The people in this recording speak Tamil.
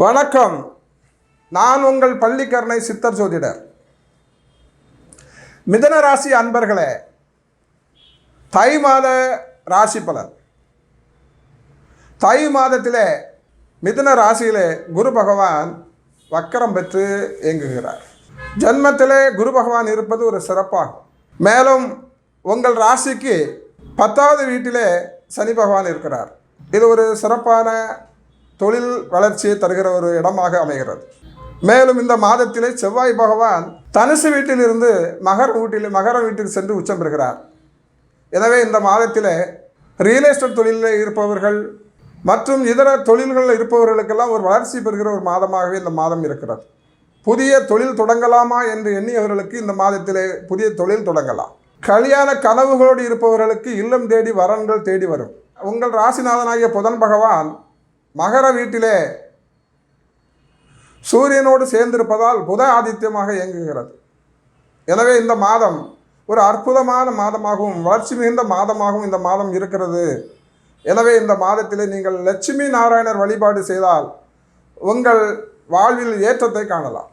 வணக்கம். நான் உங்கள் பள்ளிக்கரணை சித்தர் ஜோதிடர். மிதுன ராசி அன்பர்களே, தை மாத ராசி பலன். தை மாதத்திலே மிதுன ராசியிலே குரு பகவான் வக்கரம் பெற்று இயங்குகிறார். ஜன்மத்திலே குரு பகவான் இருப்பது ஒரு சிறப்பாகும். மேலும் உங்கள் ராசிக்கு 10வது வீட்டிலே சனி பகவான் இருக்கிறார். இது ஒரு சிறப்பான தொழில் வளர்ச்சியை தருகிற ஒரு இடமாக அமைகிறது. மேலும் இந்த மாதத்திலே செவ்வாய் பகவான் தனுசு வீட்டிலிருந்து மகர வீட்டில் சென்று உச்சம் பெறுகிறார். எனவே இந்த மாதத்திலே ரியல் எஸ்டேட் தொழிலில் இருப்பவர்கள் மற்றும் இதர தொழில்களில் இருப்பவர்களுக்கெல்லாம் ஒரு வளர்ச்சி பெறுகிற ஒரு மாதமாகவே இந்த மாதம் இருக்கிறது. புதிய தொழில் தொடங்கலாமா என்று எண்ணியவர்களுக்கு இந்த மாதத்திலே புதிய தொழில் தொடங்கலாம். கல்யாண கனவுகளோடு இருப்பவர்களுக்கு இல்லம் தேடி வரன்கள் தேடி வரும். உங்கள் ராசிநாதனாகிய புதன் பகவான் மகர வீட்டிலே சூரியனோடு சேர்ந்திருப்பதால் புத ஆதித்யமாக இயங்குகிறது. எனவே இந்த மாதம் ஒரு அற்புதமான மாதமாகவும் வளர்ச்சி மிகுந்த மாதமாகவும் இந்த மாதம் இருக்கிறது. எனவே இந்த மாதத்திலே நீங்கள் லட்சுமி நாராயணர் வழிபாடு செய்தால் உங்கள் வாழ்வில் ஏற்றத்தை காணலாம்.